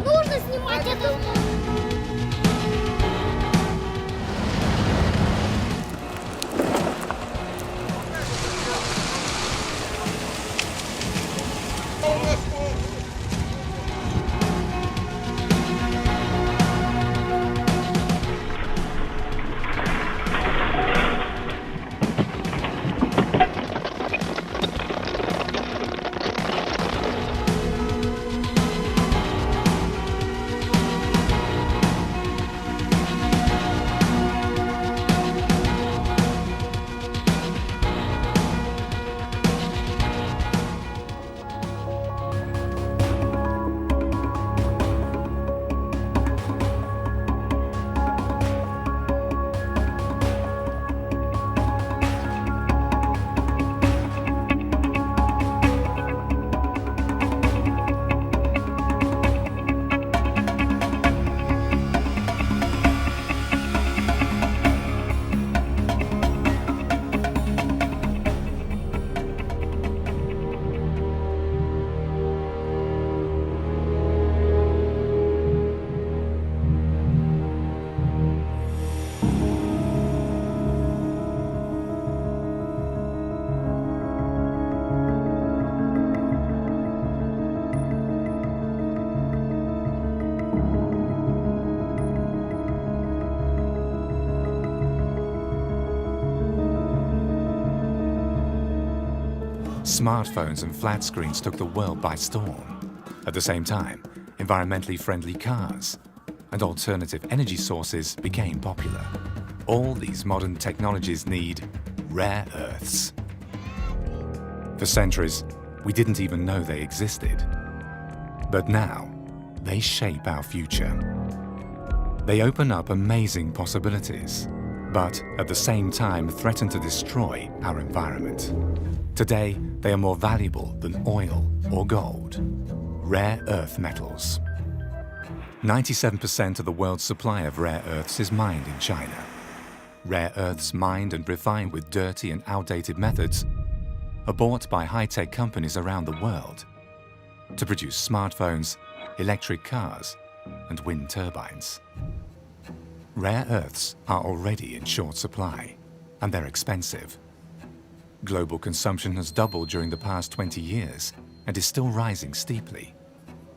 Нужно снимать это. smartphones and flat screens took the world by storm. At the same time, environmentally friendly cars and alternative energy sources became popular. All these modern technologies need rare earths. For centuries, we didn't even know they existed. But now, they shape our future. They open up amazing possibilities, but at the same time threaten to destroy our environment. Today, they are more valuable than oil or gold. Rare earth metals. 97% of the world's supply of rare earths is mined in China. Rare earths mined and refined with dirty and outdated methods are bought by high-tech companies around the world to produce smartphones, electric cars, and wind turbines. Rare earths are already in short supply, and they're expensive. Global consumption has doubled during the past 20 years and is still rising steeply.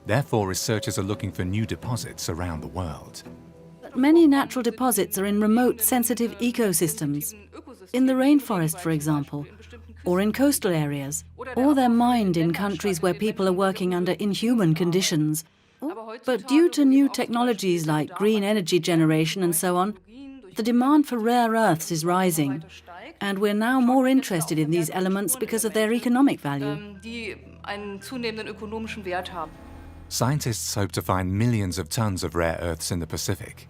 Therefore, researchers are looking for new deposits around the world. Many natural deposits are in remote, sensitive ecosystems. In the rainforest, for example, or in coastal areas, or they're mined in countries where people are working under inhuman conditions. But due to new technologies like green energy generation and so on, the demand for rare earths is rising, and we're now more interested in these elements because of their economic value. Scientists hope to find millions of tons of rare earths in the Pacific,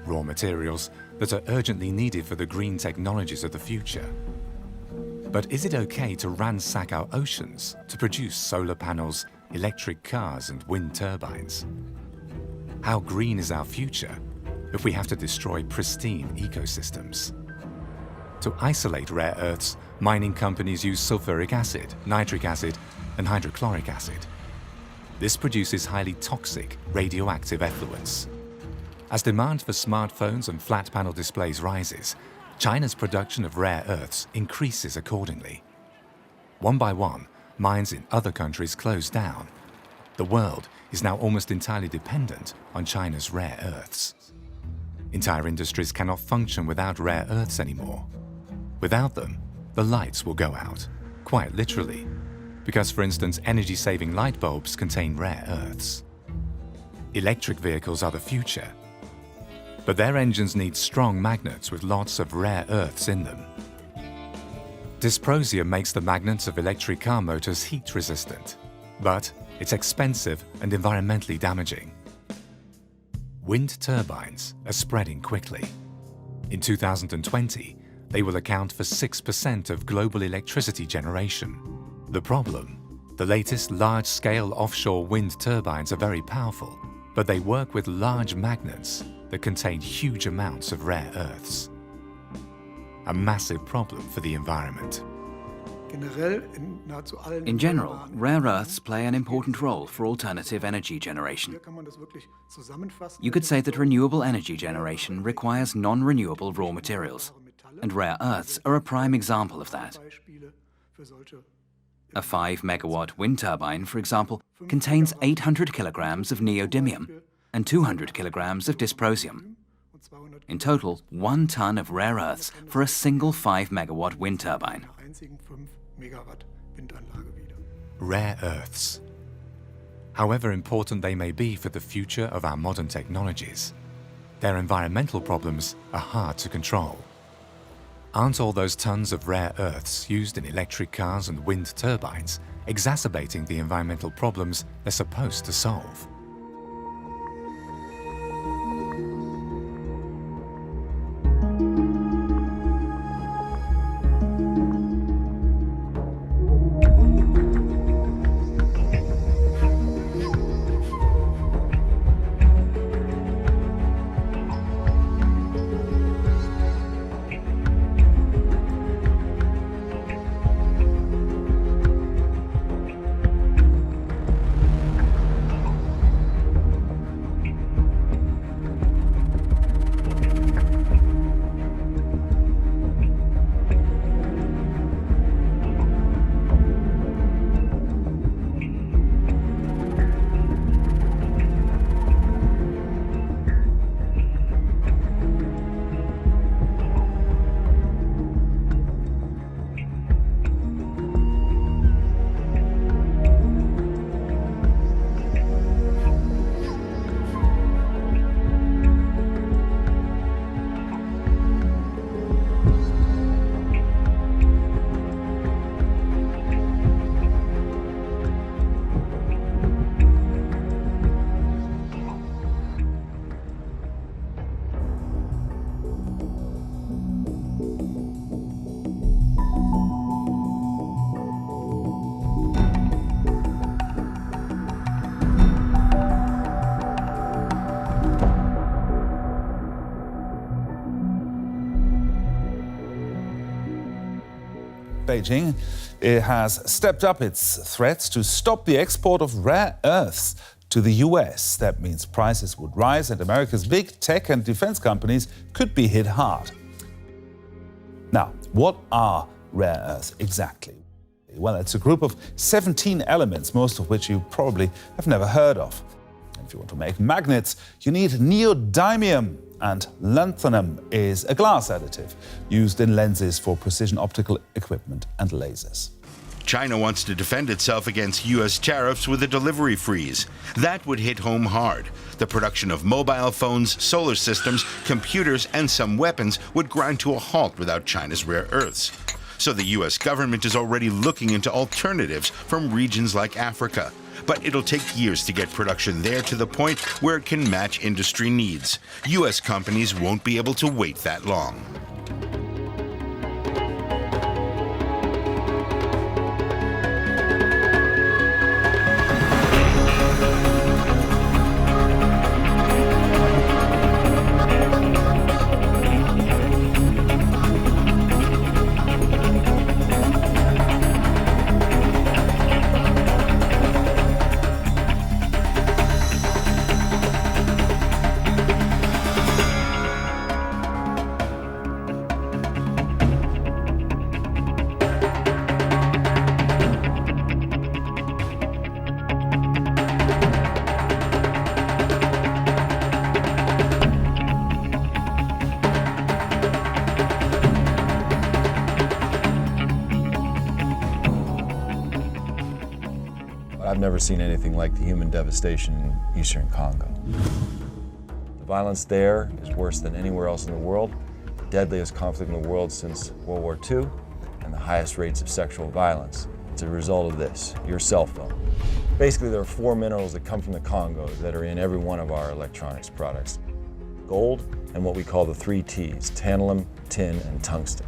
raw materials that are urgently needed for the green technologies of the future. But is it okay to ransack our oceans to produce solar panels, electric cars and wind turbines? How green is our future if we have to destroy pristine ecosystems? To isolate rare earths, mining companies use sulfuric acid, nitric acid and hydrochloric acid. This produces highly toxic radioactive effluents. As demand for smartphones and flat panel displays rises, China's production of rare earths increases accordingly. One by one, mines in other countries close down. The world is now almost entirely dependent on China's rare earths. Entire industries cannot function without rare earths anymore. Without them, the lights will go out, quite literally, because, for instance, energy-saving light bulbs contain rare earths. Electric vehicles are the future, but their engines need strong magnets with lots of rare earths in them. Dysprosium makes the magnets of electric car motors heat-resistant, but it's expensive and environmentally damaging. Wind turbines are spreading quickly. In 2020, they will account for 6% of global electricity generation. The problem? The latest large-scale offshore wind turbines are very powerful, but they work with large magnets that contain huge amounts of rare earths. A massive problem for the environment. In general, rare earths play an important role for alternative energy generation. You could say that renewable energy generation requires non-renewable raw materials, and rare earths are a prime example of that. A 5-megawatt wind turbine, for example, contains 800 kilograms of neodymium and 200 kilograms of dysprosium. In total, 1 ton of rare earths for a single 5-megawatt wind turbine. Rare earths. However important they may be for the future of our modern technologies, their environmental problems are hard to control. Aren't all those tons of rare earths used in electric cars and wind turbines exacerbating the environmental problems they're supposed to solve? Beijing has stepped up its threats to stop the export of rare earths to the US. That means prices would rise and America's big tech and defense companies could be hit hard. Now, what are rare earths exactly? Well, it's a group of 17 elements, most of which you probably have never heard of. If you want to make magnets, you need neodymium, and lanthanum is a glass additive used in lenses for precision optical equipment and lasers. China wants to defend itself against U.S. tariffs with a delivery freeze. That would hit home hard. The production of mobile phones, solar systems, computers, and some weapons would grind to a halt without China's rare earths. So the U.S. government is already looking into alternatives from regions like Africa. But it'll take years to get production there to the point where it can match industry needs. U.S. companies won't be able to wait that long. I've never seen anything like the human devastation in eastern Congo. The violence there is worse than anywhere else in the world, the deadliest conflict in the world since World War II, and the highest rates of sexual violence. It's a result of this, your cell phone. Basically, there are 4 minerals that come from the Congo that are in every one of our electronics products. Gold and what we call the 3 T's, tantalum, tin, and tungsten.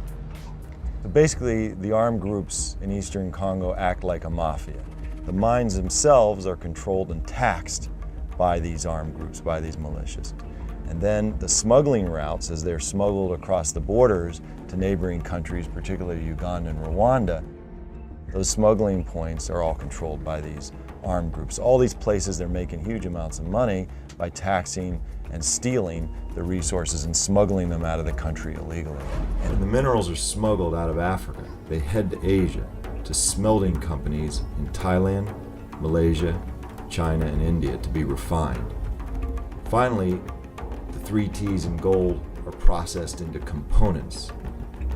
So basically, the armed groups in eastern Congo act like a mafia. The mines themselves are controlled and taxed by these armed groups, by these militias. And then the smuggling routes, as they're smuggled across the borders to neighboring countries, particularly Uganda and Rwanda, those smuggling points are all controlled by these armed groups. All these places, they're making huge amounts of money by taxing and stealing the resources and smuggling them out of the country illegally. And the minerals are smuggled out of Africa. They head to Asia, to smelting companies in Thailand, Malaysia, China, and India to be refined. Finally, the 3 T's in gold are processed into components,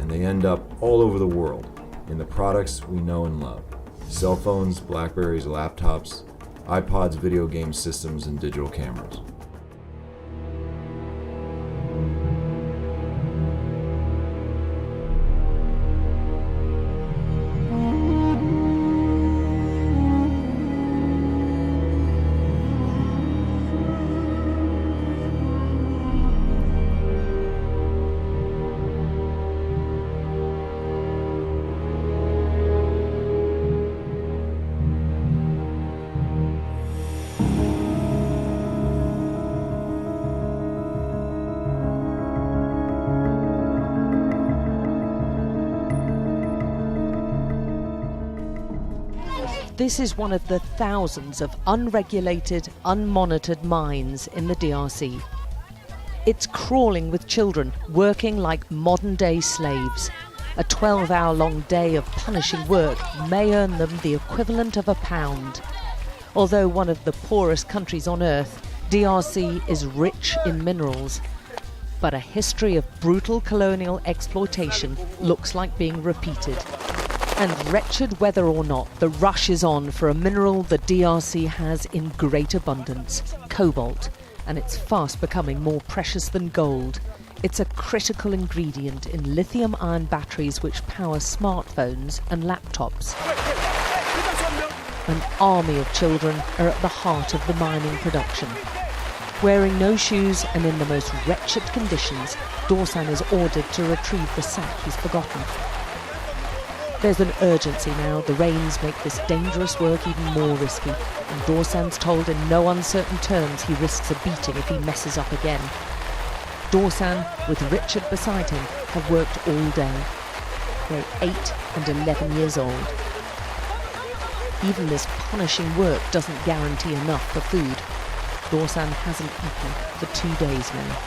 and they end up all over the world in the products we know and love. Cell phones, Blackberries, laptops, iPods, video game systems, and digital cameras. This is one of the thousands of unregulated, unmonitored mines in the DRC. It's crawling with children, working like modern-day slaves. A 12-hour-long day of punishing work may earn them the equivalent of £1. Although one of the poorest countries on earth, DRC is rich in minerals. But a history of brutal colonial exploitation looks like being repeated. And wretched whether or not, the rush is on for a mineral the DRC has in great abundance, cobalt, and it's fast becoming more precious than gold. It's a critical ingredient in lithium-ion batteries which power smartphones and laptops. An army of children are at the heart of the mining production. Wearing no shoes and in the most wretched conditions, Dorsan is ordered to retrieve the sack he's forgotten. There's an urgency now. The rains make this dangerous work even more risky, and Dorsan's told in no uncertain terms he risks a beating if he messes up again. Dorsan, with Richard beside him, have worked all day. they're 8 and 11 years old. Even this punishing work doesn't guarantee enough for food. Dorsan hasn't eaten for 2 days now.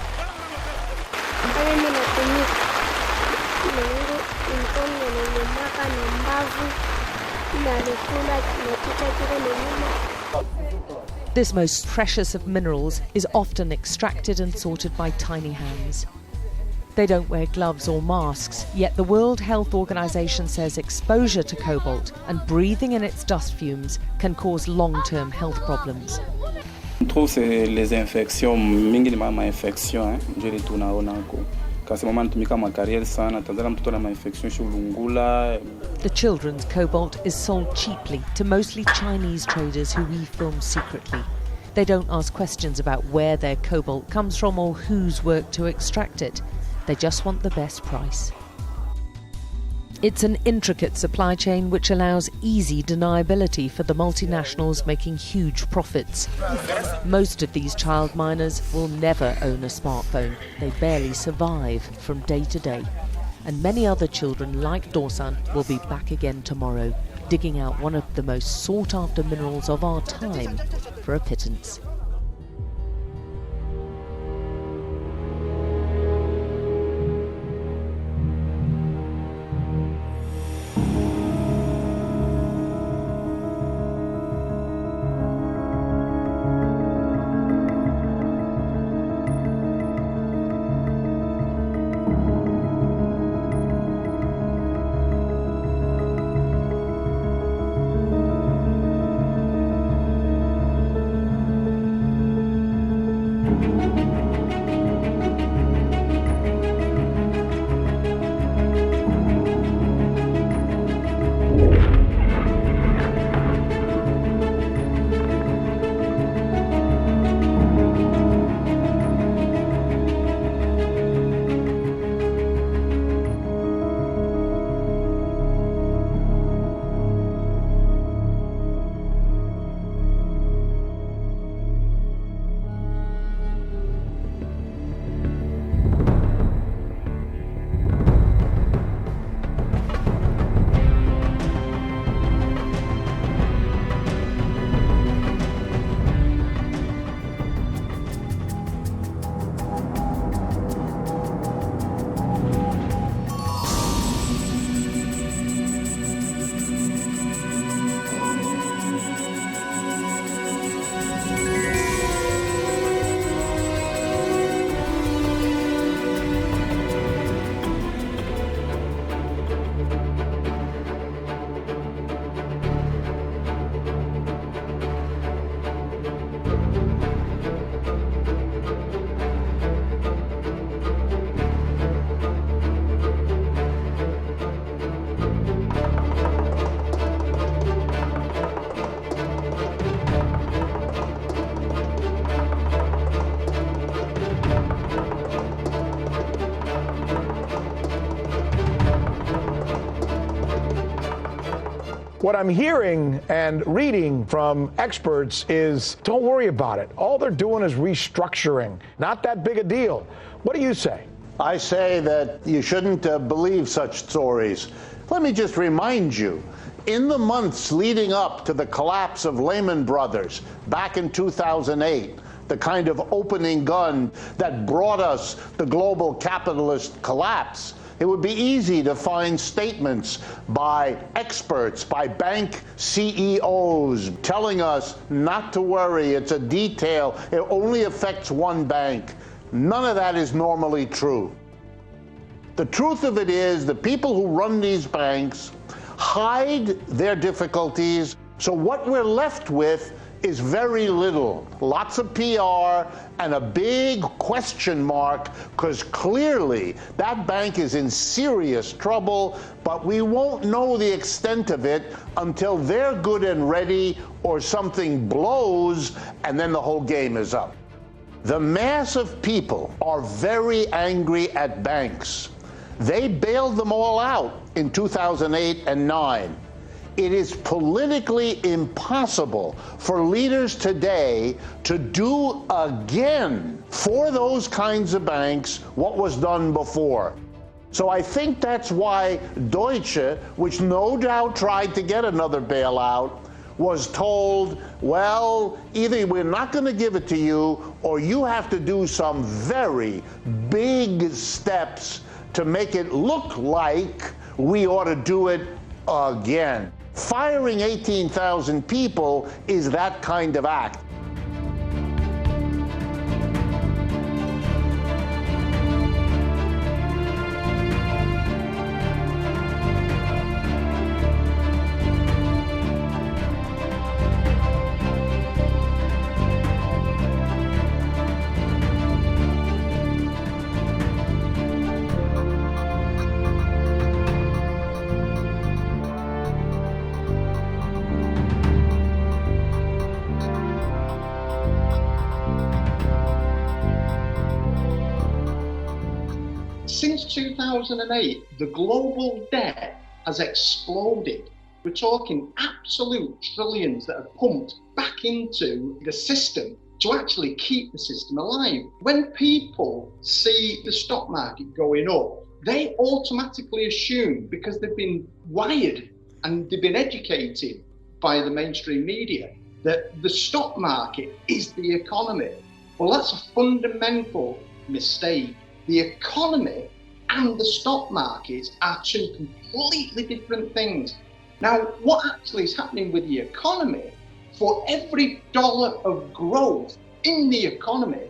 This most precious of minerals is often extracted and sorted by tiny hands. They don't wear gloves or masks, yet the World Health Organization says exposure to cobalt and breathing in its dust fumes can cause long-term health problems. On trouve c'est les infections, mingi ni mama infection, ndio ile tunaona huko. Kasi mama anatumika makarieri sana, tazama mtoto na infection shulungula. The children's cobalt is sold cheaply to mostly Chinese traders who we film secretly. They don't ask questions about where their cobalt comes from or who's worked to extract it. They just want the best price. It's an intricate supply chain which allows easy deniability for the multinationals making huge profits. Most of these child miners will never own a smartphone. They barely survive from day to day. And many other children like Dorsan will be back again tomorrow, digging out one of the most sought-after minerals of our time for a pittance. What I'm hearing and reading from experts is don't worry about it. All they're doing is restructuring. Not that big a deal. What do you say? I say that you shouldn't believe such stories. Let me just remind you, in the months leading up to the collapse of Lehman Brothers back in 2008, the kind of opening gun that brought us the global capitalist collapse, it would be easy to find statements by experts, by bank CEOs, telling us not to worry, it's a detail, it only affects one bank. None of that is normally true. The truth of it is the people who run these banks hide their difficulties, so what we're left with is very little. Lots of PR and a big question mark, because clearly that bank is in serious trouble, but we won't know the extent of it until they're good and ready or something blows and then the whole game is up. The mass of people are very angry at banks. They bailed them all out in 2008 and 9. It is politically impossible for leaders today to do again for those kinds of banks what was done before. So I think that's why Deutsche, which no doubt tried to get another bailout, was told, well, either we're not going to give it to you or you have to do some very big steps to make it look like we ought to do it again. Firing 18,000 people is that kind of act. Since 2008, the global debt has exploded. We're talking absolute trillions that are pumped back into the system to actually keep the system alive. When people see the stock market going up, they automatically assume, because they've been wired and they've been educated by the mainstream media, that the stock market is the economy. Well, that's a fundamental mistake. The economy and the stock market are two completely different things. Now, what actually is happening with the economy, for every dollar of growth in the economy,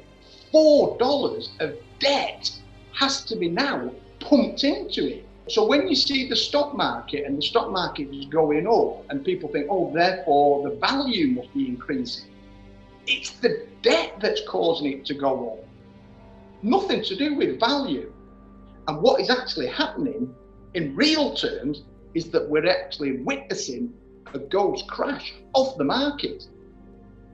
$4 of debt has to be now pumped into it. So when you see the stock market and the stock market is going up and people think, oh, therefore the value must be increasing, it's the debt that's causing it to go up. Nothing to do with value. And what is actually happening in real terms is that we're actually witnessing a ghost crash of the market.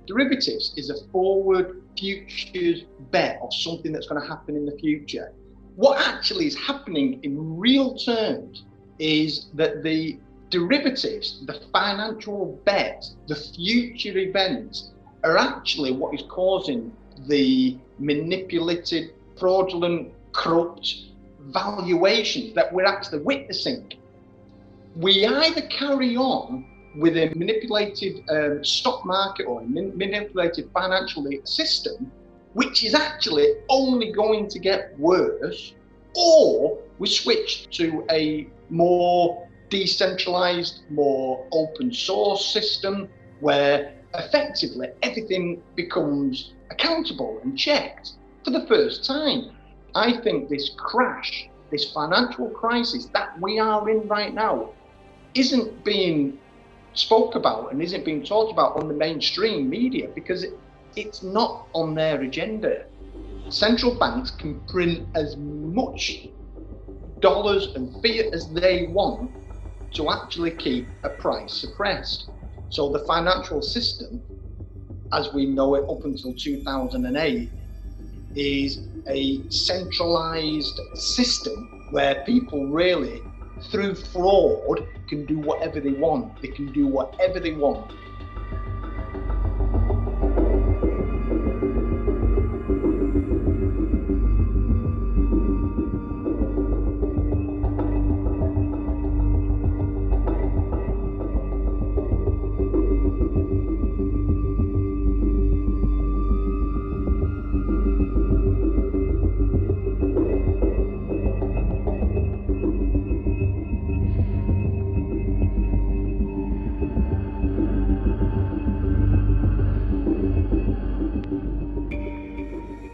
Derivatives is a forward futures bet of something that's going to happen in the future. What actually is happening in real terms is that the derivatives, the financial bets, the future events are actually what is causing the manipulated, fraudulent, corrupt valuations that we're actually witnessing. We either carry on with a manipulated stock market or a manipulated financial system, which is actually only going to get worse, or we switch to a more decentralized, more open source system where effectively everything becomes accountable and checked for the first time. I think this crash, this financial crisis that we are in right now, isn't being spoke about and isn't being talked about on the mainstream media because it's not on their agenda. Central banks can print as much dollars and fiat as they want to actually keep a price suppressed. So the financial system, as we know it up until 2008, is a centralized system where people really, through fraud, can do whatever they want. They can do whatever they want.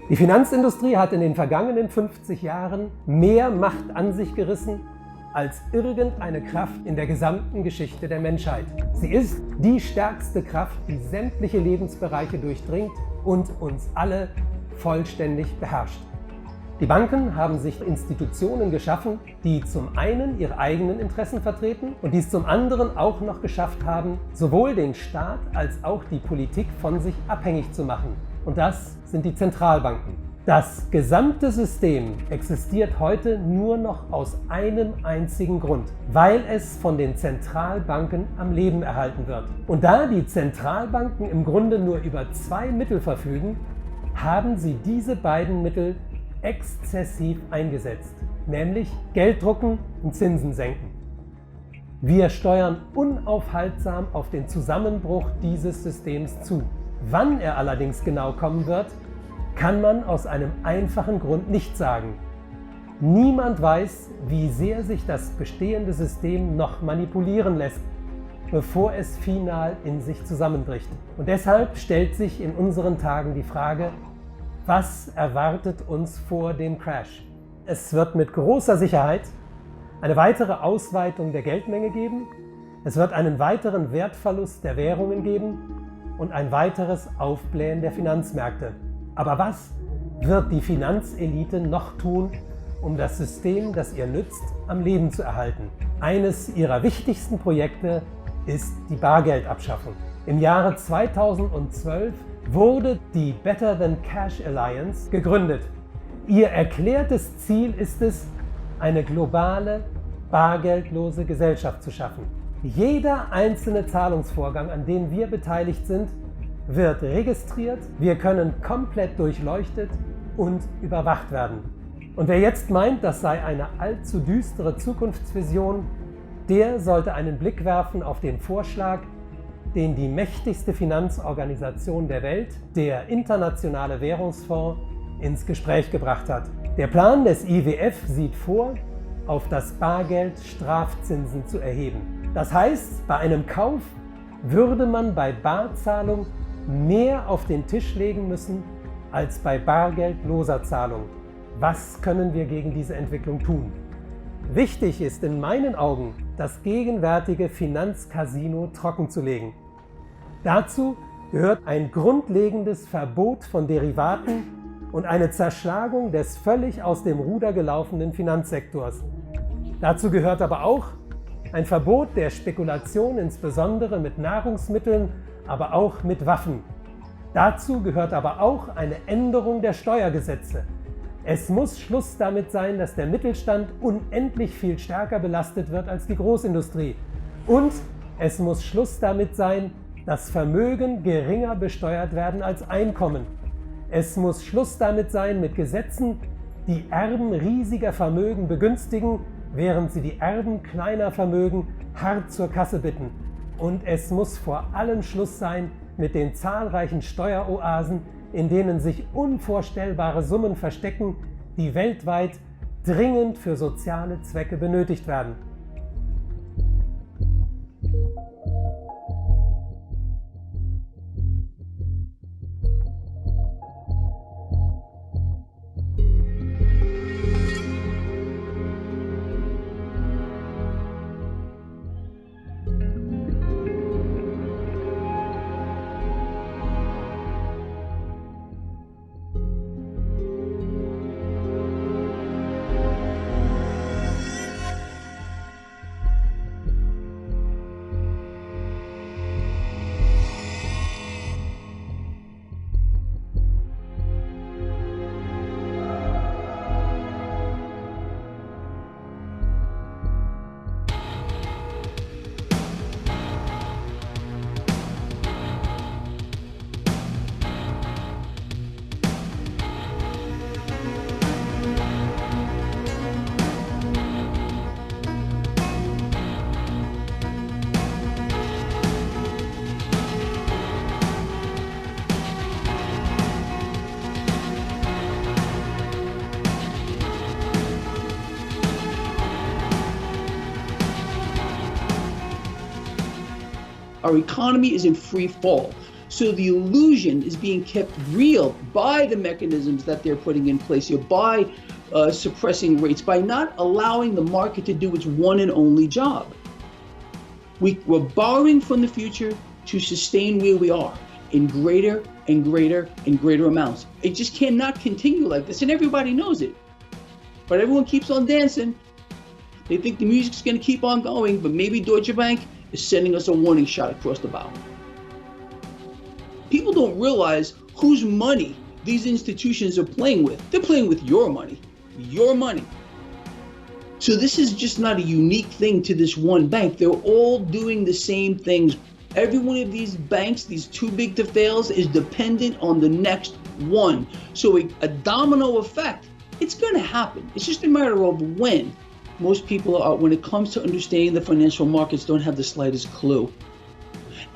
Die Finanzindustrie hat in den vergangenen 50 Jahren mehr Macht an sich gerissen als irgendeine Kraft in der gesamten Geschichte der Menschheit. Sie ist die stärkste Kraft, die sämtliche Lebensbereiche durchdringt und uns alle vollständig beherrscht. Die Banken haben sich Institutionen geschaffen, die zum einen ihre eigenen Interessen vertreten und die es zum anderen auch noch geschafft haben, sowohl den Staat als auch die Politik von sich abhängig zu machen. Und das sind die Zentralbanken. Das gesamte System existiert heute nur noch aus einem einzigen Grund, weil es von den Zentralbanken am Leben erhalten wird. Und da die Zentralbanken im Grunde nur über zwei Mittel verfügen, haben sie diese beiden Mittel exzessiv eingesetzt. nämlich Geld drucken und Zinsen senken. Wir steuern unaufhaltsam auf den Zusammenbruch dieses Systems zu. Wann er allerdings genau kommen wird, kann man aus einem einfachen Grund nicht sagen. Niemand weiß, wie sehr sich das bestehende System noch manipulieren lässt, bevor es final in sich zusammenbricht. Und deshalb stellt sich in unseren Tagen die Frage, was erwartet uns vor dem Crash? Es wird mit großer Sicherheit eine weitere Ausweitung der Geldmenge geben, es wird einen weiteren Wertverlust der Währungen geben und ein weiteres Aufblähen der Finanzmärkte. Aber was wird die Finanzelite noch tun, um das System, das ihr nützt, am Leben zu erhalten? Eines ihrer wichtigsten Projekte ist die Bargeldabschaffung. Im Jahre 2012 wurde die Better Than Cash Alliance gegründet. Ihr erklärtes Ziel ist es, eine globale, bargeldlose Gesellschaft zu schaffen. Jeder einzelne Zahlungsvorgang, an dem wir beteiligt sind, wird registriert, wir können komplett durchleuchtet und überwacht werden. Und wer jetzt meint, das sei eine allzu düstere Zukunftsvision, der sollte einen Blick werfen auf den Vorschlag, den die mächtigste Finanzorganisation der Welt, der Internationale Währungsfonds, ins Gespräch gebracht hat. Der Plan des IWF sieht vor, auf das Bargeld Strafzinsen zu erheben. Das heißt, bei einem Kauf würde man bei Barzahlung mehr auf den Tisch legen müssen als bei bargeldloser Zahlung. Was können wir gegen diese Entwicklung tun? Wichtig ist in meinen Augen, das gegenwärtige Finanzcasino trockenzulegen. Dazu gehört ein grundlegendes Verbot von Derivaten und eine Zerschlagung des völlig aus dem Ruder gelaufenen Finanzsektors. Dazu gehört aber auch ein Verbot der Spekulation, insbesondere mit Nahrungsmitteln, aber auch mit Waffen. Dazu gehört aber auch eine Änderung der Steuergesetze. Es muss Schluss damit sein, dass der Mittelstand unendlich viel stärker belastet wird als die Großindustrie. Und es muss Schluss damit sein, dass Vermögen geringer besteuert werden als Einkommen. Es muss Schluss damit sein mit Gesetzen, die Erben riesiger Vermögen begünstigen, während sie die Erben kleiner Vermögen hart zur Kasse bitten. Und es muss vor allem Schluss sein mit den zahlreichen Steueroasen, in denen sich unvorstellbare Summen verstecken, die weltweit dringend für soziale Zwecke benötigt werden. Our economy is in free fall. So the illusion is being kept real by the mechanisms that they're putting in place here, by suppressing rates, by not allowing the market to do its one and only job. We're borrowing from the future to sustain where we are in greater and greater and greater amounts. It just cannot continue like this, and everybody knows it. But everyone keeps on dancing. They think the music's going to keep on going, but maybe Deutsche Bank is sending us a warning shot across the bow. People don't realize whose money these institutions are playing with. They're playing with your money. Your money. So this is just not a unique thing to this one bank. They're all doing the same things. Every one of these banks, these too big to fails, is dependent on the next one. So a domino effect It's going to happen. It's just a matter of when. Most people are, when it comes to understanding the financial markets, don't have the slightest clue.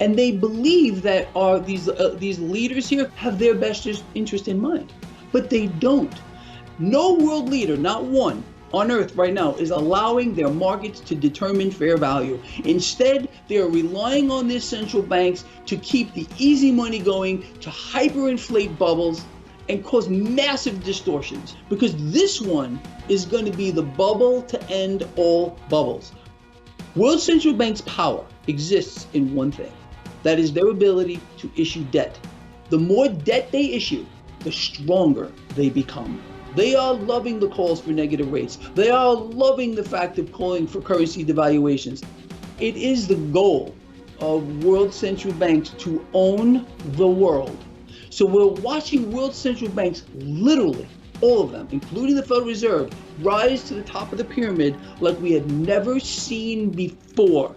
And they believe that these leaders here have their best interest in mind, but they don't. No world leader, not one, on earth right now is allowing their markets to determine fair value. Instead, they are relying on their central banks to keep the easy money going, to hyperinflate bubbles and cause massive distortions, because this one is going to be the bubble to end all bubbles. World central banks' power exists in one thing. That is their ability to issue debt. The more debt they issue, the stronger they become. They are loving the calls for negative rates. They are loving the fact of calling for currency devaluations. It is the goal of world central banks to own the world. So we're watching world central banks, literally all of them, including the Federal Reserve, rise to the top of the pyramid like we had never seen before.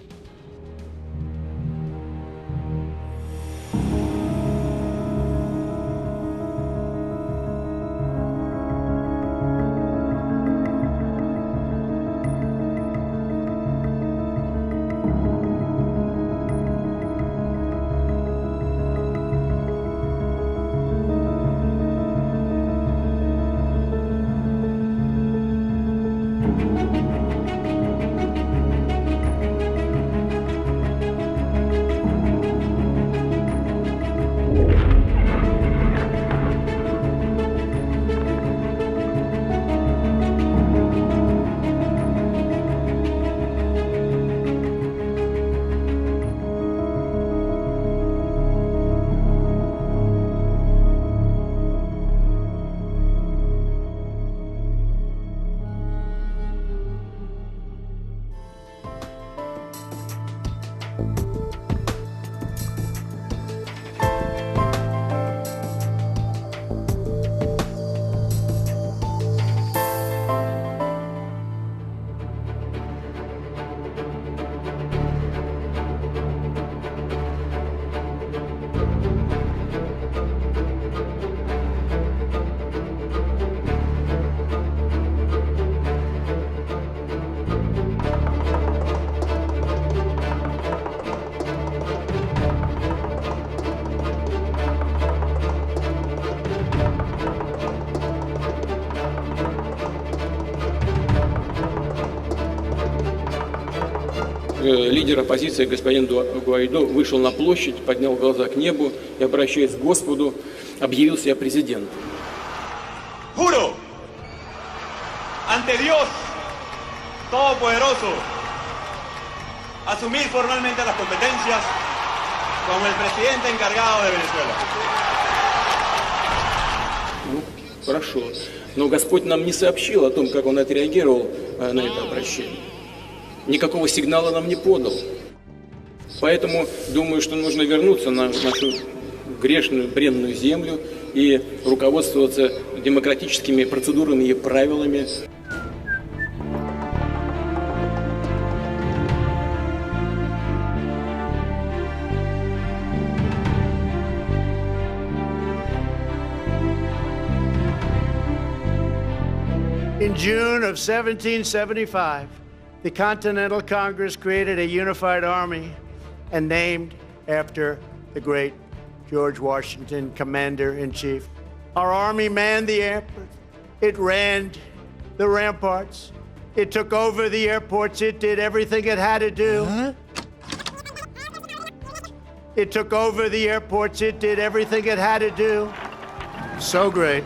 Лидер оппозиции господин Гуайдо вышел на площадь, поднял глаза к небу и, обращаясь к Господу, объявил себя президентом. Juro ante Dios Todopoderoso asumir formalmente las competencias como el presidente encargado de Venezuela. Ну, хорошо. Но Господь нам не сообщил о том, как Он отреагировал на это обращение. Никакого сигнала нам не подал. Поэтому думаю, что нужно вернуться на нашу грешную, бренную землю и руководствоваться демократическими процедурами и правилами. In June of 1775, the Continental Congress created a unified army and named after the great George Washington, Commander-in-Chief. Our army manned the airport. It ran the ramparts. It took over the airports. It did everything it had to do. It took over the airports. It did everything it had to do. So great.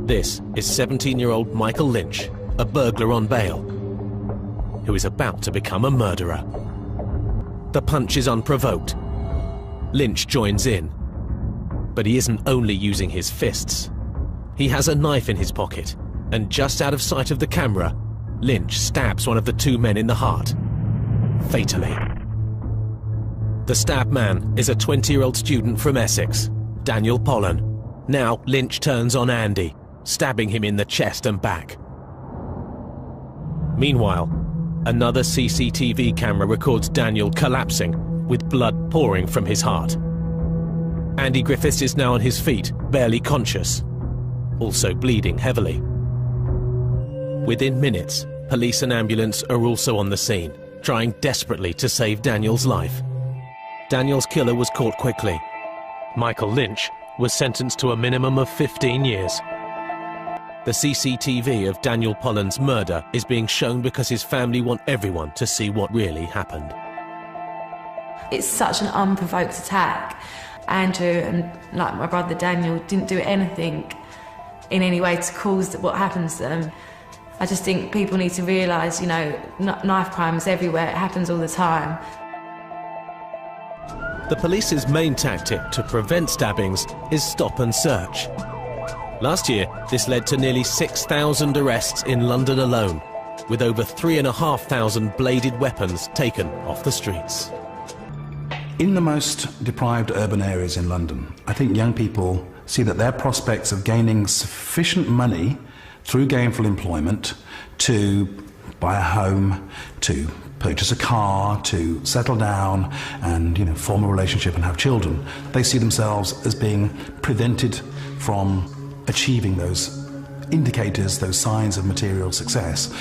This is 17-year-old Michael Lynch, a burglar on bail, who is about to become a murderer. The punch is unprovoked. Lynch joins in, but he isn't only using his fists. He has a knife in his pocket, and just out of sight of the camera, Lynch stabs one of the two men in the heart, fatally. The stabbed man is a 20-year-old student from Essex, Daniel Pollen. Now Lynch turns on Andy, stabbing him in the chest and back. Meanwhile, another CCTV camera records Daniel collapsing, with blood pouring from his heart. Andy Griffiths is now on his feet, barely conscious, also bleeding heavily. Within minutes, police and ambulance are also on the scene, trying desperately to save Daniel's life. Daniel's killer was caught quickly. Michael Lynch was sentenced to a minimum of 15 years. The CCTV of Daniel Pollen's murder is being shown because his family want everyone to see what really happened. It's such an unprovoked attack. Andrew and like my brother Daniel didn't do anything in any way to cause what happens to them. I just think people need to realise, you know, knife crime is everywhere, it happens all the time. The police's main tactic to prevent stabbings is stop and search. Last year, this led to nearly 6,000 arrests in London alone, with over 3,500 bladed weapons taken off the streets. In the most deprived urban areas in London, I think young people see that their prospects of gaining sufficient money through gainful employment to buy a home, to purchase a car, to settle down and, form a relationship and have children, they see themselves as being prevented from achieving those indicators, those signs of material success.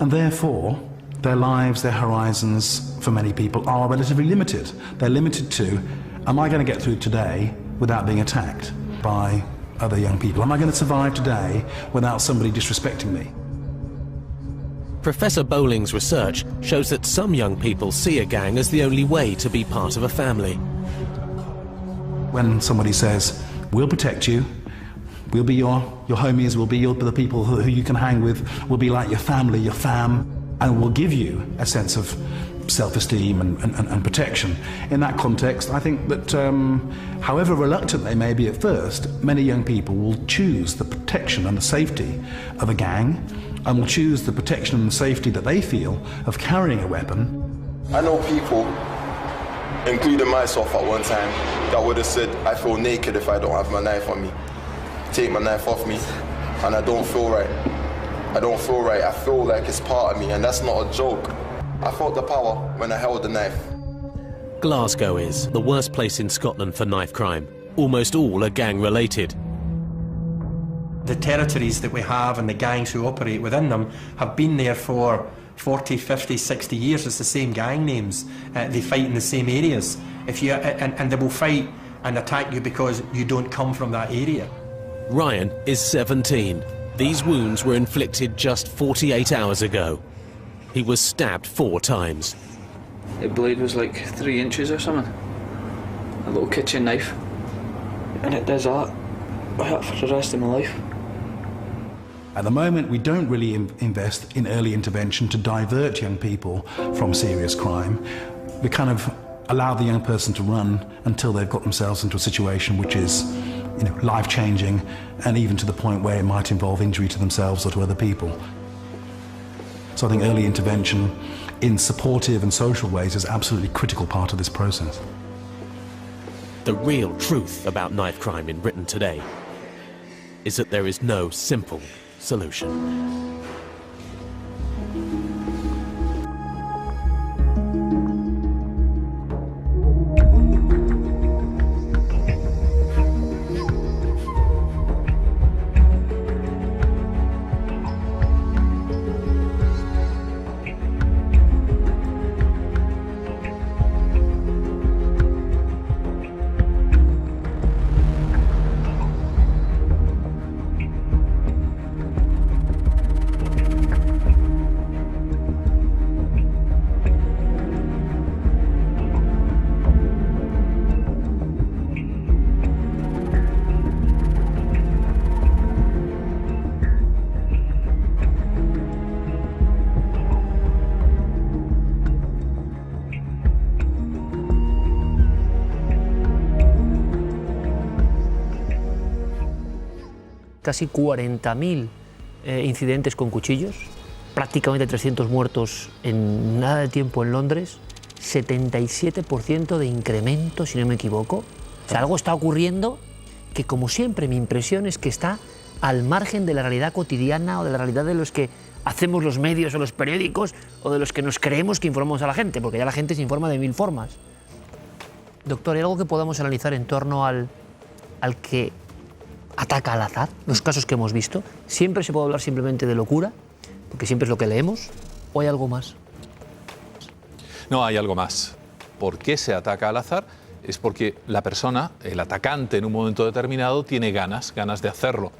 And therefore, their lives, their horizons, for many people, are relatively limited. They're limited to, am I going to get through today without being attacked by other young people? Am I going to survive today without somebody disrespecting me? Professor Bowling's research shows that some young people see a gang as the only way to be part of a family. When somebody says, we'll protect you, we'll be your homies, we'll be the people who you can hang with, we'll be like your family, your fam, and we'll give you a sense of self-esteem and protection. In that context, I think that however reluctant they may be at first, many young people will choose the protection and the safety of a gang, and will choose the protection and safety that they feel of carrying a weapon. I know people, including myself at one time, that would have said, I feel naked if I don't have my knife on me. Take my knife off me, and I don't feel right. I don't feel right. I feel like it's part of me, and that's not a joke. I felt the power when I held the knife. Glasgow is the worst place in Scotland for knife crime. Almost all are gang-related. The territories that we have and the gangs who operate within them have been there for 40, 50, 60 years. It's the same gang names. They fight in the same areas. And they will fight and attack you because you don't come from that area. Ryan is 17. These wounds were inflicted just 48 hours ago. He was stabbed 4 times. The blade was like 3 inches or something. A little kitchen knife. And it does that. I had it for the rest of my life. At the moment, we don't really invest in early intervention to divert young people from serious crime. We kind of allow the young person to run until they've got themselves into a situation which is, life-changing, and even to the point where it might involve injury to themselves or to other people. So I think early intervention in supportive and social ways is absolutely a critical part of this process. The real truth about knife crime in Britain today is that there is no simple solution. Casi 40.000 incidentes con cuchillos, prácticamente 300 muertos en nada de tiempo en Londres, 77% de incremento, si no me equivoco. O sea, algo está ocurriendo que, como siempre, mi impresión es que está al margen de la realidad cotidiana o de la realidad de los que hacemos los medios o los periódicos o de los que nos creemos que informamos a la gente, porque ya la gente se informa de 1000 formas. Doctor, ¿hay algo que podamos analizar en torno al que ataca al azar, los casos que hemos visto? ¿Siempre se puede hablar simplemente de locura, porque siempre es lo que leemos, o hay algo más? No, hay algo más. ¿Por qué se ataca al azar? Es porque la persona, el atacante en un momento determinado, tiene ganas de hacerlo.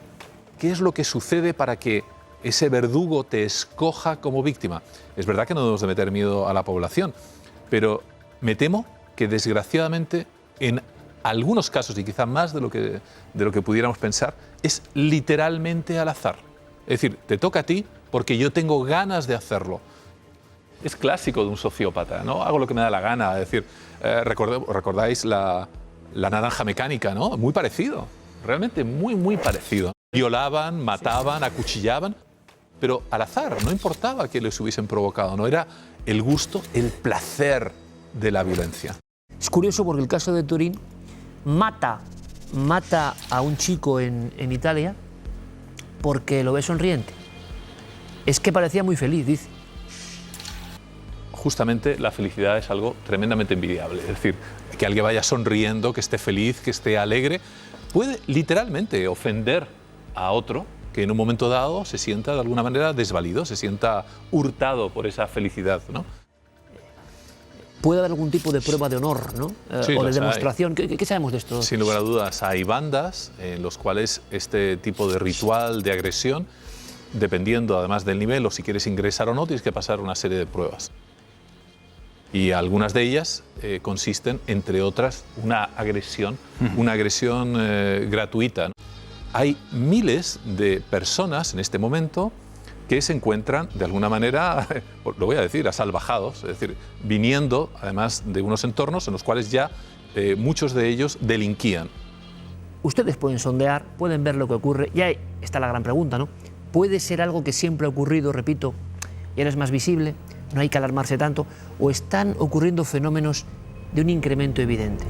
¿Qué es lo que sucede para que ese verdugo te escoja como víctima? Es verdad que no debemos de meter miedo a la población, pero me temo que desgraciadamente en algunos casos, y quizá más de lo que pudiéramos pensar, es literalmente al azar. Es decir, te toca a ti porque yo tengo ganas de hacerlo. Es clásico de un sociópata, ¿no? Hago lo que me da la gana. Es decir, recordáis la naranja mecánica, ¿no? Muy parecido, realmente muy parecido. Violaban, mataban, acuchillaban, pero al azar, no importaba que les hubiesen provocado, no era el gusto, el placer de la violencia. Es curioso porque el caso de Turín mata a un chico en Italia porque lo ve sonriente. Es que parecía muy feliz, dice. Justamente la felicidad es algo tremendamente envidiable. Es decir, que alguien vaya sonriendo, que esté feliz, que esté alegre, puede literalmente ofender a otro que en un momento dado se sienta de alguna manera desvalido, se sienta hurtado por esa felicidad, ¿no? Puede haber algún tipo de prueba de honor, ¿no? Sí, o de demostración. ¿Qué sabemos de esto? Sin lugar a dudas, hay bandas en los cuales este tipo de ritual de agresión, dependiendo además del nivel o si quieres ingresar o no, tienes que pasar una serie de pruebas. Y algunas de ellas consisten, entre otras, una agresión gratuita, ¿no? Hay miles de personas en este momento que se encuentran, de alguna manera, lo voy a decir, asalvajados, es decir, viniendo, además, de unos entornos en los cuales ya muchos de ellos delinquían. Ustedes pueden sondear, pueden ver lo que ocurre, y ahí está la gran pregunta, ¿no? ¿Puede ser algo que siempre ha ocurrido, repito, y ahora es más visible, no hay que alarmarse tanto, o están ocurriendo fenómenos de un incremento evidente?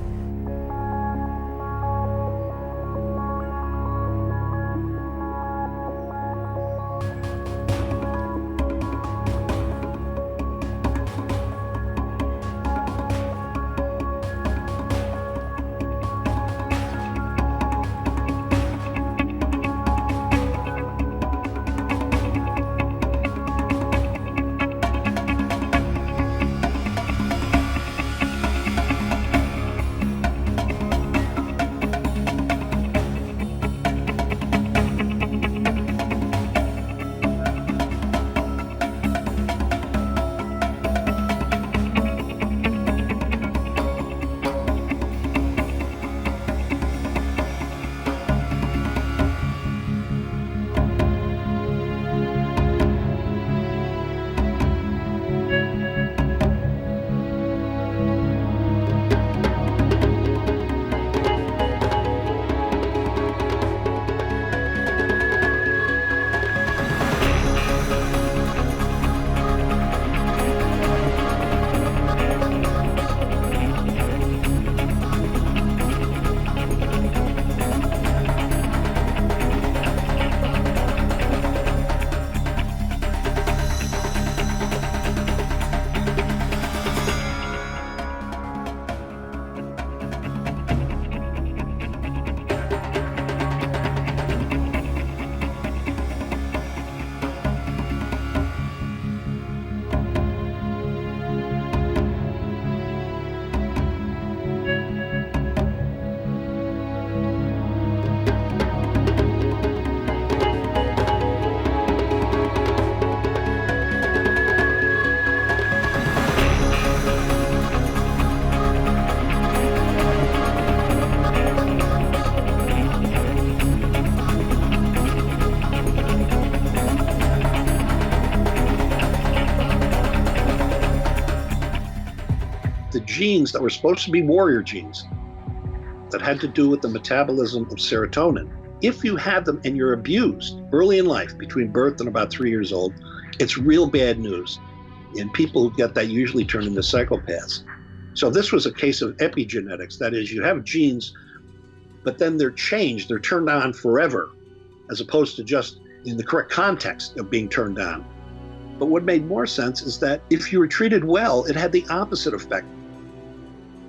genes that were supposed to be warrior genes that had to do with the metabolism of serotonin. If you have them and you're abused early in life, between birth and about 3 years old, it's real bad news. And people who get that usually turn into psychopaths. So this was a case of epigenetics. That is, you have genes, but then they're changed, they're turned on forever, as opposed to just in the correct context of being turned on. But what made more sense is that if you were treated well, it had the opposite effect.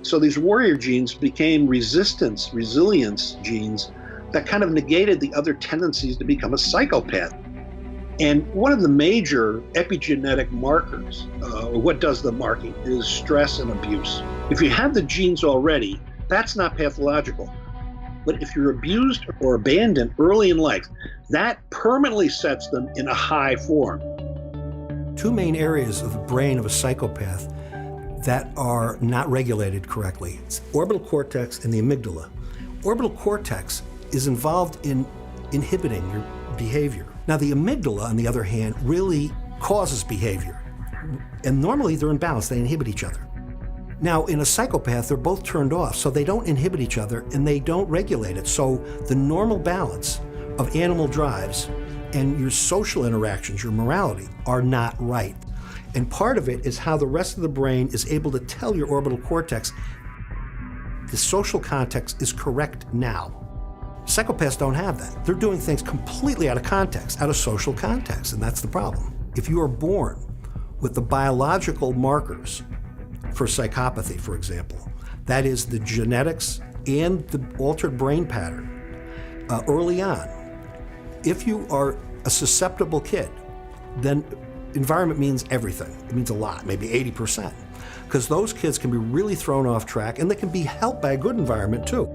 So these warrior genes became resilience genes that kind of negated the other tendencies to become a psychopath. And one of the major epigenetic markers, or what does the marking, is stress and abuse. If you have the genes already, that's not pathological. But if you're abused or abandoned early in life, that permanently sets them in a high form. Two main areas of the brain of a psychopath that are not regulated correctly. It's orbital cortex and the amygdala. Orbital cortex is involved in inhibiting your behavior. Now, the amygdala, on the other hand, really causes behavior. And normally they're in balance, they inhibit each other. Now, in a psychopath, they're both turned off, so they don't inhibit each other and they don't regulate it. So the normal balance of animal drives and your social interactions, your morality, are not right. And part of it is how the rest of the brain is able to tell your orbital cortex, the social context is correct now. Psychopaths don't have that. They're doing things completely out of context, out of social context, and that's the problem. If you are born with the biological markers for psychopathy, for example, that is the genetics and the altered brain pattern early on, if you are a susceptible kid, then environment means everything. It means a lot, maybe 80%, because those kids can be really thrown off track and they can be helped by a good environment too.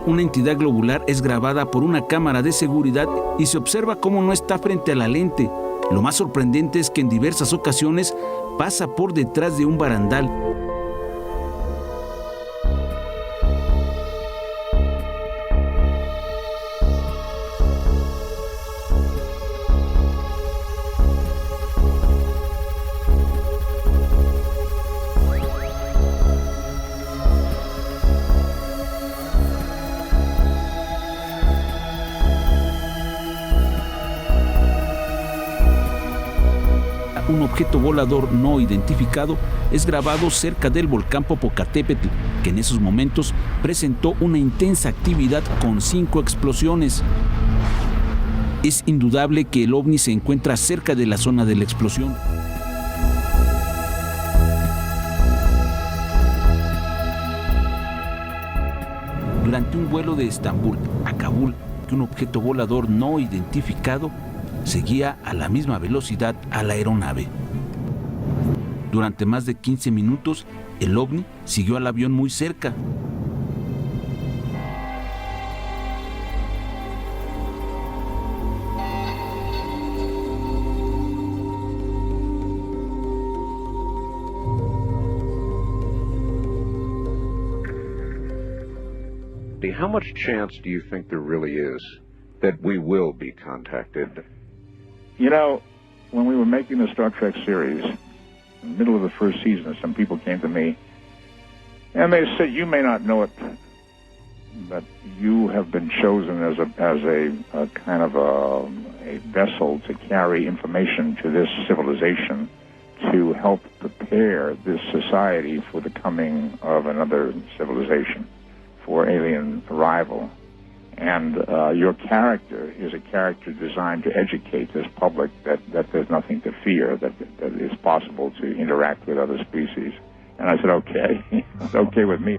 Una entidad globular es grabada por una cámara de seguridad y se observa cómo no está frente a la lente. Lo más sorprendente es que en diversas ocasiones pasa por detrás de un barandal. Un objeto volador no identificado es grabado cerca del volcán Popocatépetl, que en esos momentos presentó una intensa actividad con 5 explosiones. Es indudable que el ovni se encuentra cerca de la zona de la explosión. Durante un vuelo de Estambul a Kabul, que un objeto volador no identificado seguía a la misma velocidad a la aeronave. Durante más de 15 minutos, el ovni siguió al avión muy cerca. 50, how much chance do you think there really is that we will be contacted? You know, when we were making the Star Trek series, in the middle of the first season, some people came to me and they said, "You may not know it, but you have been chosen as a kind of a vessel to carry information to this civilization to help prepare this society for the coming of another civilization, for alien arrival. And your character is a character designed to educate this public that there's nothing to fear, that it's possible to interact with other species." And I said, okay, it's okay with me.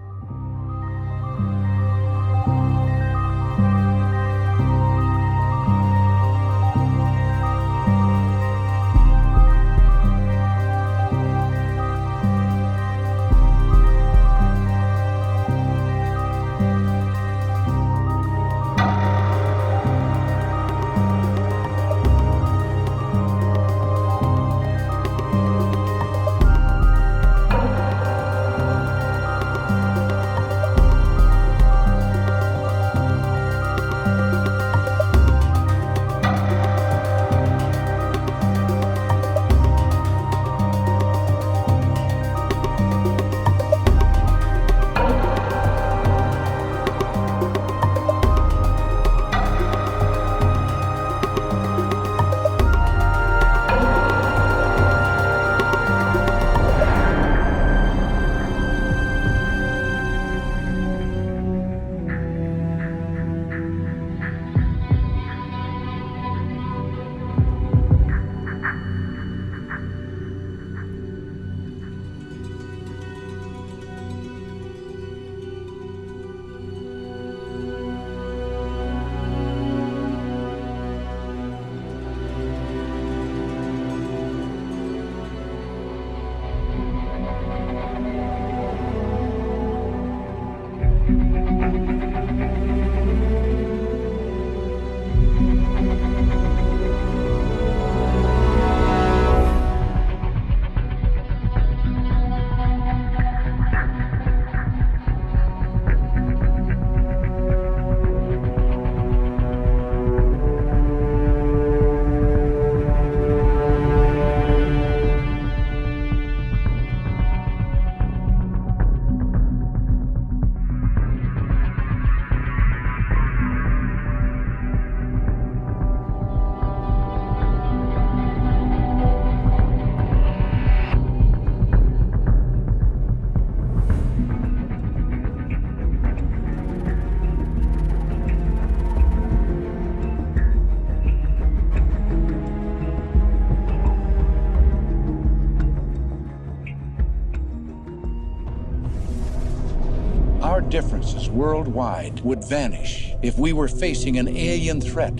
Our differences worldwide would vanish if we were facing an alien threat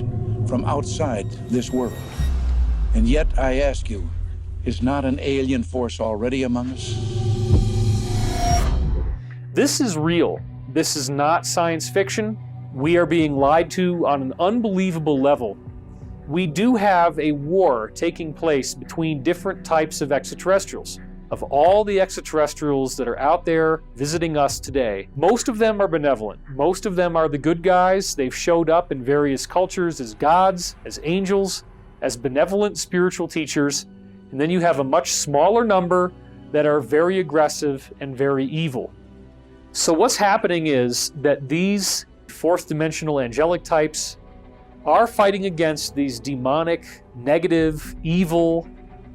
from outside this world. And yet, I ask you, is not an alien force already among us? This is real. This is not science fiction. We are being lied to on an unbelievable level. We do have a war taking place between different types of extraterrestrials. Of all the extraterrestrials that are out there visiting us today, most of them are benevolent. Most of them are the good guys. They've showed up in various cultures as gods, as angels, as benevolent spiritual teachers. And then you have a much smaller number that are very aggressive and very evil. So what's happening is that these fourth dimensional angelic types are fighting against these demonic, negative, evil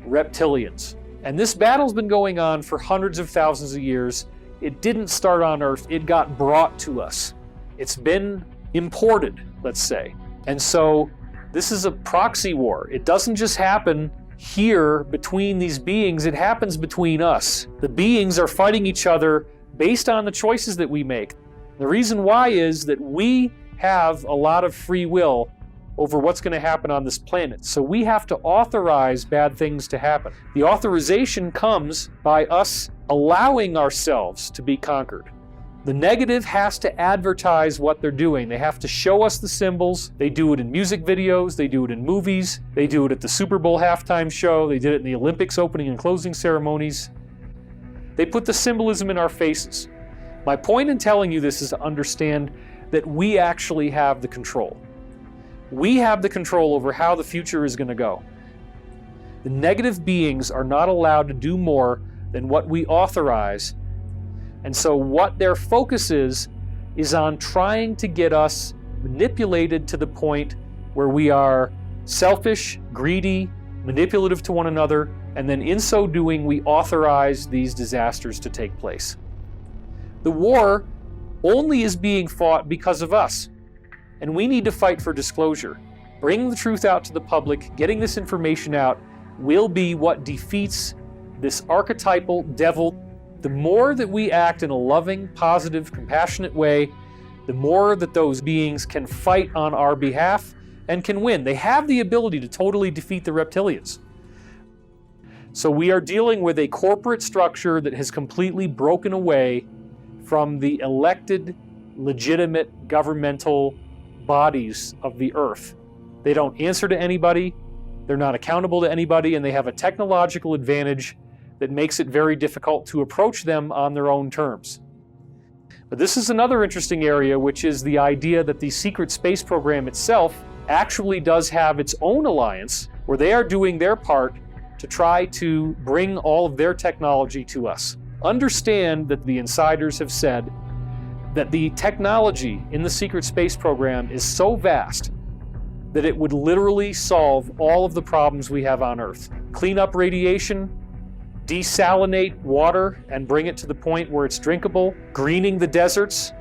reptilians. And this battle's been going on for hundreds of thousands of years. It didn't start on Earth, it got brought to us. It's been imported, let's say. And so this is a proxy war. It doesn't just happen here between these beings, it happens between us. The beings are fighting each other based on the choices that we make. The reason why is that we have a lot of free will over what's going to happen on this planet. So we have to authorize bad things to happen. The authorization comes by us allowing ourselves to be conquered. The negative has to advertise what they're doing. They have to show us the symbols. They do it in music videos, they do it in movies, they do it at the Super Bowl halftime show, they did it in the Olympics opening and closing ceremonies. They put the symbolism in our faces. My point in telling you this is to understand that we actually have the control. We have the control over how the future is going to go. The negative beings are not allowed to do more than what we authorize. And so what their focus is on trying to get us manipulated to the point where we are selfish, greedy, manipulative to one another, and then in so doing we authorize these disasters to take place. The war only is being fought because of us, and we need to fight for disclosure. Bringing the truth out to the public, getting this information out, will be what defeats this archetypal devil. The more that we act in a loving, positive, compassionate way, the more that those beings can fight on our behalf and can win. They have the ability to totally defeat the reptilians. So we are dealing with a corporate structure that has completely broken away from the elected, legitimate governmental bodies of the earth. They don't answer to anybody, they're not accountable to anybody, and they have a technological advantage that makes it very difficult to approach them on their own terms. But this is another interesting area, which is the idea that the secret space program itself actually does have its own alliance, where they are doing their part to try to bring all of their technology to us. Understand that the insiders have said that the technology in the secret space program is so vast that it would literally solve all of the problems we have on Earth. Clean up radiation, desalinate water and bring it to the point where it's drinkable, greening the deserts,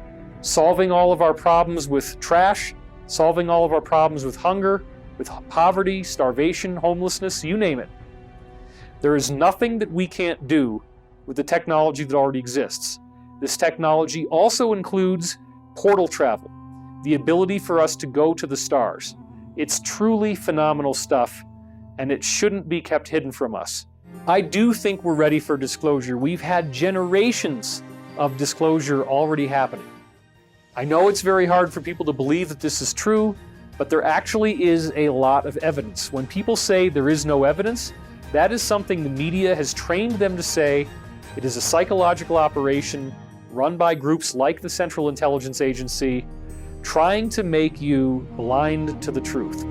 solving all of our problems with trash, solving all of our problems with hunger, with poverty, starvation, homelessness, you name it. There is nothing that we can't do with the technology that already exists. This technology also includes portal travel, the ability for us to go to the stars. It's truly phenomenal stuff, and it shouldn't be kept hidden from us. I do think we're ready for disclosure. We've had generations of disclosure already happening. I know it's very hard for people to believe that this is true, but there actually is a lot of evidence. When people say there is no evidence, that is something the media has trained them to say. It is a psychological operation run by groups like the Central Intelligence Agency, trying to make you blind to the truth.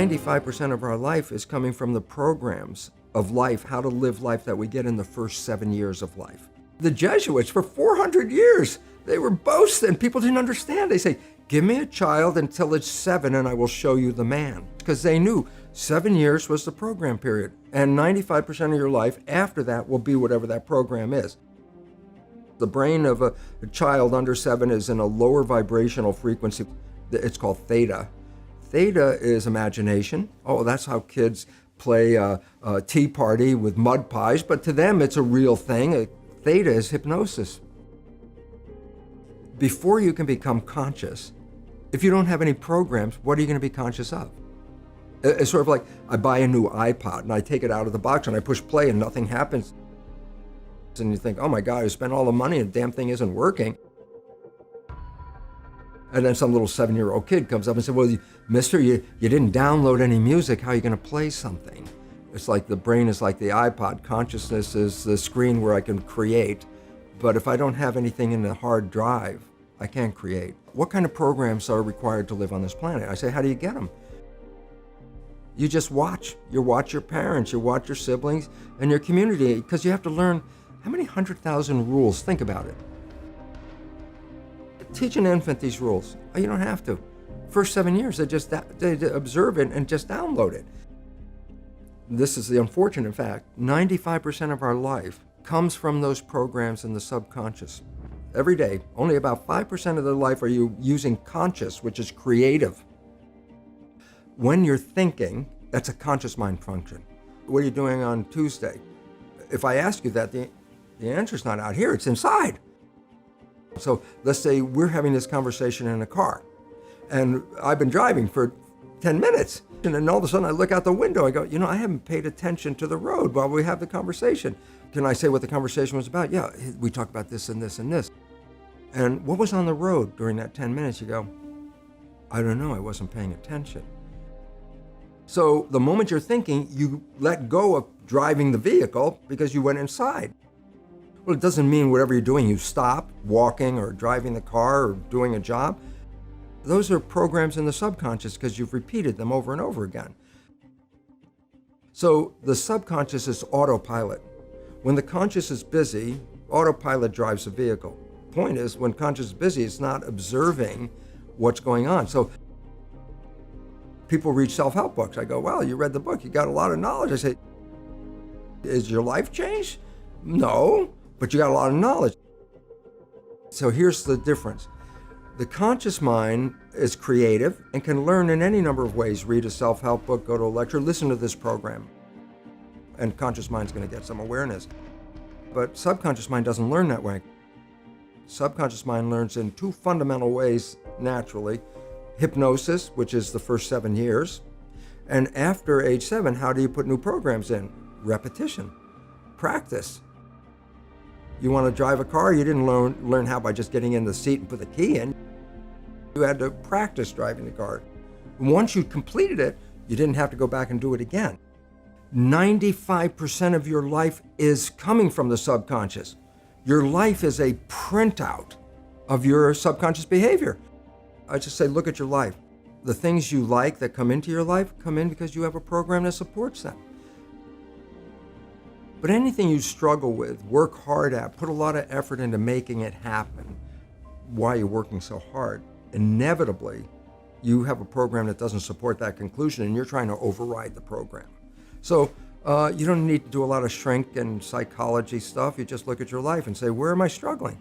95% of our life is coming from the programs of life, how to live life that we get in the first 7 years of life. The Jesuits, for 400 years, they were boasting. People didn't understand. They say, give me a child until it's 7 and I will show you the man. Because they knew 7 years was the program period. And 95% of your life after that will be whatever that program is. The brain of a child under 7 is in a lower vibrational frequency. It's called theta. Theta is imagination. Oh, that's how kids play a tea party with mud pies, but to them it's a real thing. Theta is hypnosis. Before you can become conscious, if you don't have any programs, what are you going to be conscious of? It's sort of like I buy a new iPod and I take it out of the box and I push play and nothing happens. And you think, oh my God, I spent all the money and the damn thing isn't working. And then some little 7-year-old kid comes up and says, well, mister, you didn't download any music. How are you going to play something? It's like the brain is like the iPod. Consciousness is the screen where I can create. But if I don't have anything in the hard drive, I can't create. What kind of programs are required to live on this planet? I say, how do you get them? You just watch. You watch your parents, you watch your siblings, and your community, because you have to learn how many 100,000 rules. Think about it. Teach an infant these rules. Oh, you don't have to. First 7 years, they observe it and just download it. This is the unfortunate fact. 95% of our life comes from those programs in the subconscious. Every day, only about 5% of their life are you using conscious, which is creative. When you're thinking, that's a conscious mind function. What are you doing on Tuesday? If I ask you that, the answer's not out here, it's inside. So let's say we're having this conversation in a car, and I've been driving for 10 minutes, and then all of a sudden I look out the window, I go, I haven't paid attention to the road while we have the conversation. Can I say what the conversation was about? Yeah, we talked about this and this and this. And what was on the road during that 10 minutes? You go, I don't know, I wasn't paying attention. So the moment you're thinking, you let go of driving the vehicle because you went inside. Well, it doesn't mean whatever you're doing, you stop walking or driving the car or doing a job. Those are programs in the subconscious because you've repeated them over and over again. So the subconscious is autopilot. When the conscious is busy, autopilot drives the vehicle. Point is, when conscious is busy, it's not observing what's going on. So people read self-help books. I go, well, you read the book, you got a lot of knowledge. I say, is your life changed? No, but you got a lot of knowledge. So here's the difference. The conscious mind is creative and can learn in any number of ways. Read a self-help book, go to a lecture, listen to this program. And conscious mind's going to get some awareness. But subconscious mind doesn't learn that way. Subconscious mind learns in two fundamental ways naturally. Hypnosis, which is the first 7 years. And after age 7, how do you put new programs in? Repetition, practice. You want to drive a car, you didn't learn how by just getting in the seat and put the key in. You had to practice driving the car. And once you completed it, you didn't have to go back and do it again. 95% of your life is coming from the subconscious. Your life is a printout of your subconscious behavior. I just say, look at your life. The things you like that come into your life come in because you have a program that supports them. But anything you struggle with, work hard at, put a lot of effort into making it happen, why you're working so hard, inevitably, you have a program that doesn't support that conclusion and you're trying to override the program. So you don't need to do a lot of shrink and psychology stuff. You just look at your life and say, where am I struggling?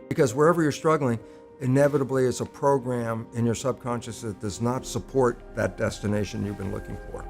Because wherever you're struggling, inevitably it's a program in your subconscious that does not support that destination you've been looking for.